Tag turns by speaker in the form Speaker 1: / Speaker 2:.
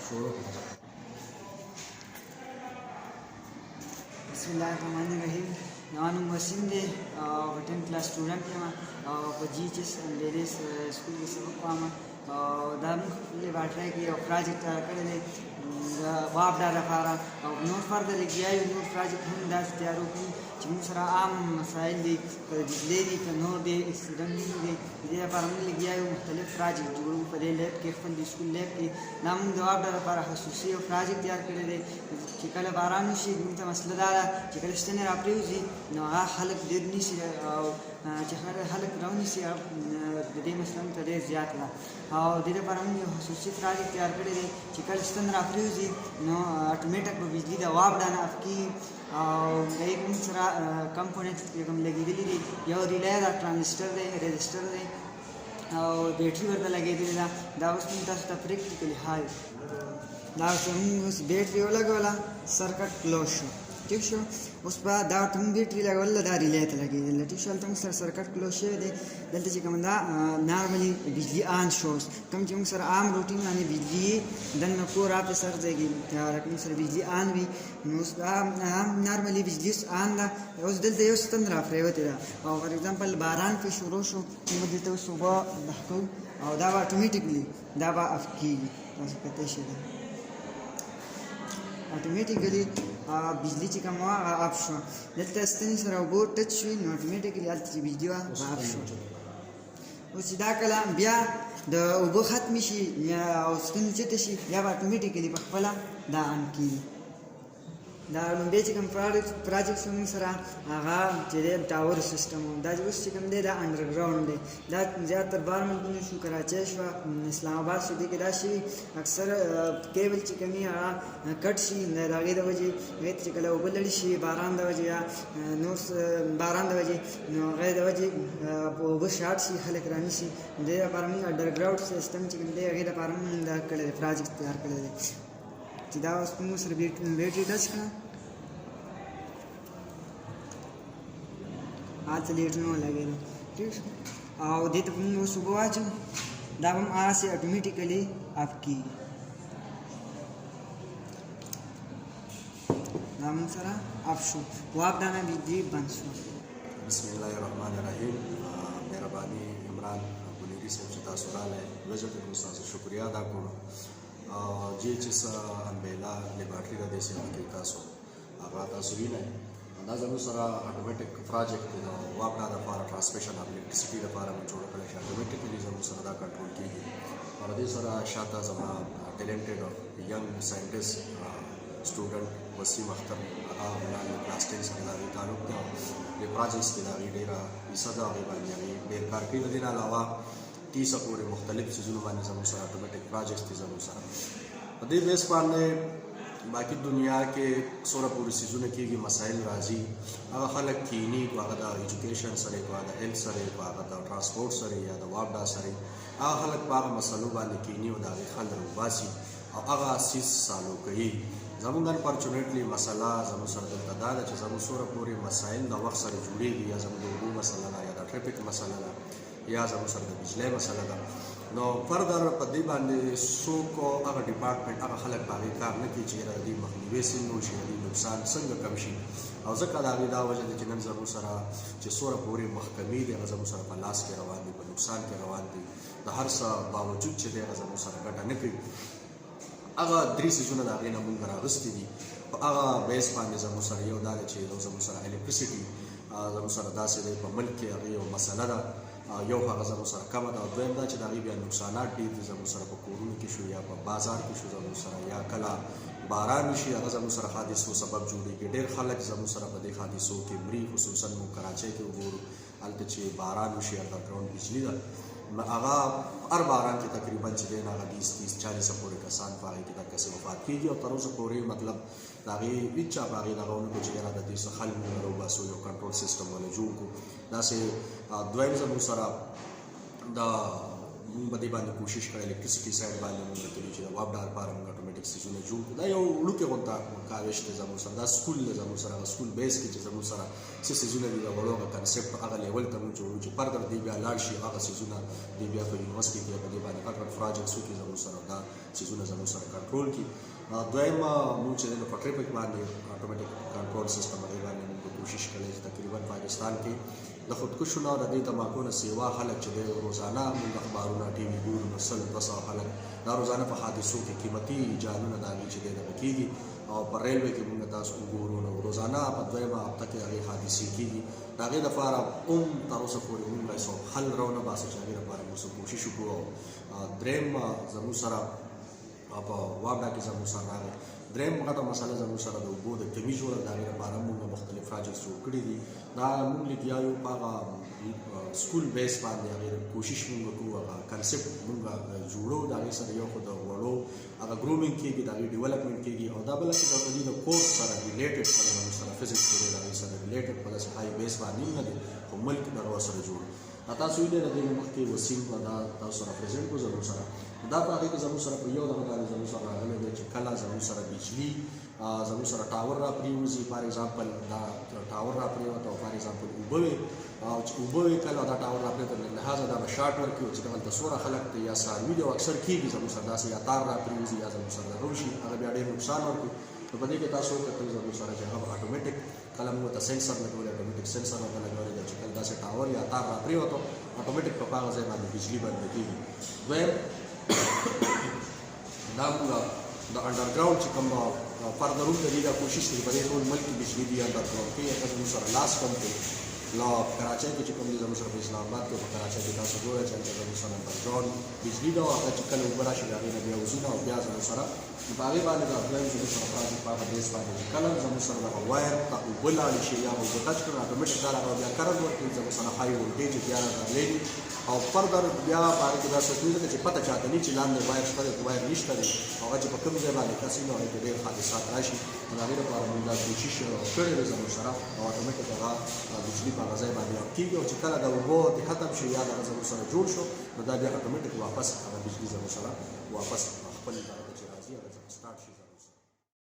Speaker 1: شروع
Speaker 2: Bismillahirrahmanirrahim. زما نوم وسیم دی او 10 کلاس سټوډنټ یم او په جی ایچ ایس لیډیز سکول کې سبق وایم او دا موږ خپل لیبارټرۍ کې یو پروجیکټ کړی دی د واب ډا لپاره او نور فردر لګیا یو نور پروجیکټ هم داسې تیارو کوو چې موږ سره عام مسایل دي که بجلی دي که نور دی اکسیډنټ دي د دې لپاره موږ لګیا یو مختلف پروجیکټ جوړوو په دې لیب کې خپل د سکول لیب کې دا موږ د واب ډا لپاره خصوصي یو پروجیکټ تیار کړی دی چې کله باران وشي موږ ته مسله دا ده چې کله ستنې راپرېوځي نو هغه خلک ډېر نیسي او چې خلک راونیسي د دې مسله موږ ته ډېر زیاته ده او د دې لپاره موږ یو خصوصي پروجیکټ تیار کړی دی چې کله ستن راپرېوځي نو اټومیټک به بجلي د واب ډا نه اف کېږي او د یې موږ سره کمپوننټ کوم لګېدلي دي یو ریلی ده ټرانزسټر دی رجسټر دی او بیټري ورته لګېدلې ده دا اوس موږ تاسو ته پریکټیکلي ښایو دا موږ اوس بیټري ولګوله سرکټ کلوز شو ٹھیک شو اوس په دا ورته موږ بیټري لګوله دا ریلی ته لګېدله ټیک شو هلته موږ سره سرکټ کلوز شوی دی دلته چې کوم دا نارملي بجلي آن شو اوس کوم چې موږ سره عام روټین باندې بجلي دننه کور آپ سر ځایږي لکه موږ سره بجلي آن وي نو اوس دا نارملي بجلي اوس آن ده اوس دلته یو ستن راپرېوتې ده او فار ایگزامپل باران پې شروع شو موږ دلته اوس اوبه بخ کوو او دا به اټومیټیکلي دا به اف کېږي تاسو کتلی شئ اټومیټیکلي بجلي چې کوم وه هغه اف شوه دلته ستنې سره اوبه ټچ شوي نو اټومیټیکلي هلته چې بجلي وه هغه اف شوه اوس چې دا کله بیا د اوبه ختمې شي او ستنې اوچته شي بیا به اټومیټیکلي په خپله دا آن کېږي دا لومبی چې کوم پروجیکټ زموږ سره هغه چې دی ټاور سیسټم و دا اوس چې کوم دی دا انډرګراونډ دی دا زیاتر بار ملکونو شو کراچۍ شوه اسلام آباد شو دې کې دا شوي اکثر کیبل چې کوم وي هغه کټ شي د هغې د وجې هغې ته چې کله اوبه لړې شي باران د وجې یا نور باران د وجې نو هغې د وجې اوبه شاټ شي خلک رانیسي د دې لپاره موږ انډرګراونډ سیسټم چې کوم دی هغې لپاره موږ دا کړی دی پروجیکټ تیار کړی دی چې دا اوس موږ سره بیټري ټچ کړه هلته لیټرونه ولګېدل ټیک شو او دې ته به موږ اوس اوبه واچوو دا به هم هغسې اټومیټیکلي اف کېږي دا موږ سره اف شو واب دا نه بجلي بند شو
Speaker 1: بسم الله الرحمن الرحیم مهرباني عمران بلیری صاحب چې تاسو راغلی وجه ته ستاسو شکریا ادا کوم جی ایچ ایس انبیلا لیبارټري د دې سیمه کې تاسو هغه تاسو وینئ دا زموږ سره اټومیټک پروجیکټ دی د واب ډا دپاره ټرانسمیشن اف الکټریسټي دپاره مې جوړ کړی چې اټومیټیکلي زموږ سره دا کنټرول کېږي او دې سره شاته زما ټیلنټډ ینګ ساینټسټ سټوډنټ وسیم اختر هغه ولاړ کلاس 10 سره د هغې تعلق دی دې پروجیکټس کې د هغې ډېره حصه ده هغې باندې هغې ډېر کار کوي د دې نه علاوه 30 پورې مختلف څیزونو باندې زموږ سره اټومیټک پروجیکټس دي زموږ سره په دې بیس باندې باقي دنیا کې څومره پورې څیزونه کېږي مسایل راځي هغه خلک کیني کو هغه د ایجوکیشن سره کو هغه د هیلث سره کو هغه د ټرانسپورټ سره یا د واب ډا سره هغه خلک په هغه مسلو باندې کیني او د هغې حل راوباسي او هغه سیز سالو کوي زموږ انفارچونیټلی مسله زموږ سره دلته دا ده چې زموږ څومره پورې مسایل د وخت سره جوړېږي یا زموږ د اوبو مسله ده یا د ټریفک مسله ده یا زموږ سره د بجلی مسله ده نو فردر په دې باندې څوک هغه ډپارټمنټ هغه خلک په هغې کار نه کوي چې یاره د دې مخنیوی څنګه وشي د دې نقصان څنګه کم شي او ځکه د هغې دا وجه ده چې نن زموږ سره چې څومره پورې محکمې دي هغه زموږ سره په لاس کې روان دي په نقصان کې روان دي د هر څه باوجود چې دی هغه زموږ سره ګټه نه کوي هغه درې څیزونه د هغې نه مونږ راغستي دي په هغه بیس باندې زموږ سره یو دا ده چې زموږ سره الکټریسټي زموږ سره داسې دی په ملک کې هغې یو مسله ده یو هغه زموږ سره کمه ده او دویم دا چې د هغې بیا نقصانات ډېر دي زموږ سره په کورونو کې شو یا په بازار کې شو زموږ سره یا کله باران وشي هغه زموږ سره حادثو سبب جوړېږي ډېر خلک زموږ سره په دې حادثو کې مري خصوصا موږ کراچۍ کې وګورو هلته چې باران وشي انډرګراونډ بجلي ده هغه هر باران کې تقریبا چې دی هغه 20-30-40 پورې کسان په هغې کې دقسې وفات کېږي او تر اوسه پورې مطلب د هغې هېڅ چا په هغې دغه ونه کړو چې یاره د دې څه حل موږ راوباسو یو کنټرول سیسټم ولې جوړ کړو داسې دویم زموږ سره د موږ به دې باندې کوشش کړی الکټریسټي سایډ باندې موږ کړي چې د واپ ډار لپاره موږ اټومیټک سیزونه جوړ کړو. دا یو وړوکی غونته کاوش دی زموږ سره، دا سکول دی زموږ سره، هغه سکول بیس کې چې زموږ سره څه سیزونه دي د وړو هغه کنسپټ هغه لیول ته موږ جوړو چې فردر دی بیا لاړ شي هغه سیزونه دی بیا په یونیورسټي کې په دې باندې غټ پروجیکټس وکړي زموږ سره دا سیزونه زموږ سره کنټرول کړي. دویم موږ چې په ټریفک باندې اټومیټک کنټرول سیستم باندې موږ کوشش کړی چې تقریبا پاکستان کې د خودکشو نه د دې تماکو نه سیوا خلک چې دی روزانه موږ اخبارونه ټي وي ګورو نو 100-200 خلک دا روزانه په حادثو کې قیمتي جانونه د هغې چې دی دغه کېږي او په ریلوے کې موږ تاسو وګورو نو روزانه په دویمه هفته کې هغې حادثې کېږي. د هغې دپاره تر اوسه پورې موږ هېڅ حل راونه باسو چې هغې دپاره موږ څه کوشش وکړو. درېیم زموږ سره په واپډا کې زموږ سره راغی. درېیم غټه مسله زموږ سره د اوبو د کمي جوړه د هغې لپاره موږ مختلف پروجیکټس جوړ کړي دي. دا موږ لګیا یو په هغه سکول بیس باندې هغې کوشش موږ وکړو هغه کنسپټ موږ جوړو د هغې سره یو خو د وړو هغه ګرومینګ کېږي د هغې ډیولپمنټ کېږي او دا بله چې د دې د کورس سره ریلیټډ زموږ سره فزکس کې دی د هغې سره ریلیټډ په داسې های بیس باندې نه دی خو ملک دغه سره جوړ. تاسو ویلې د دې مخکې وسیم دا تاسو سره پرزنټ کړو زموږ سره دا په هغې کې زموږ سره په یو دغه باندې زموږ سره راغلی دی چې کله زموږ سره بجلي زموږ سره ټاور را پرېوځي فار ایگزامپل دا ټاور را پرېوته او فار ایگزامپل اوبه وي او چې اوبه وي کله دا ټاور را پرېوته لهذا دا به شارټ ورکړي چې دغلته څومره خلک دی یا څاروي دی او اکثر کېږي زموږ سره داسې یا تار را پرېوځي یا زموږ سره لرو شي هغه بیا ډېر نقصان ورکړي. نو په دې کې تاسو وکتل زموږ سره چې هغه اټومیټک کله موږ ته سینسر لګولی اټومیټک سینسر هغه لګولی دی چې کله داسې ټاور یا تار را پرېوته اټومیټک په هغه ځای باندې بجلي بنده کېږي. دویم دا موږ د انډرګراوند چې کوم فردر هم د دې دا کوشش دی په دې ټول ملک کې بجلي دي انډرګراوند کې هغه زموږ سره لاس کم دی. لا کراچۍ کې چې کوم دي زموږ سره په اسلام آباد کې په کراچۍ کې تاسو ګورئ چې هلته زموږ سره انډرګراوند بجلي ده او هغه چې کله اوبه راشي د هغې نه بیا وځي او بیا زموږ سره نو په هغې باندې د دویم زموږ سره پروجیکټ په هغه بیس باندې چې کله زموږ سره دغه وایر ته اوبه لاړې شي یا اوبه ټچ کړي اټومیټک دا هغه بیا کرنټ ورکوي زموږ سره های ولټیج بیا راغلی او فردر بیا په هغې کې داسې کوي ځکه چې پته چاته نه چې لاندې وایر شته دی وایر نشته دی هغه چې په کوم ځای باندې کسي نو هغې کې ډېر حادثات راشي نو د هغې لپاره موږ دا کوشش کړی دی زموږ سره او اټومیټک هغه بجلي په هغه ځای باندې کېږي او چې کله د اوبو ختم شي یا دغه زموږ سره جوړ شو نو دا بیا اټومیټک واپس هغه بجلي زموږ سره واپس خپل ځای ته چې راځي هغه څخه سټارټ شي.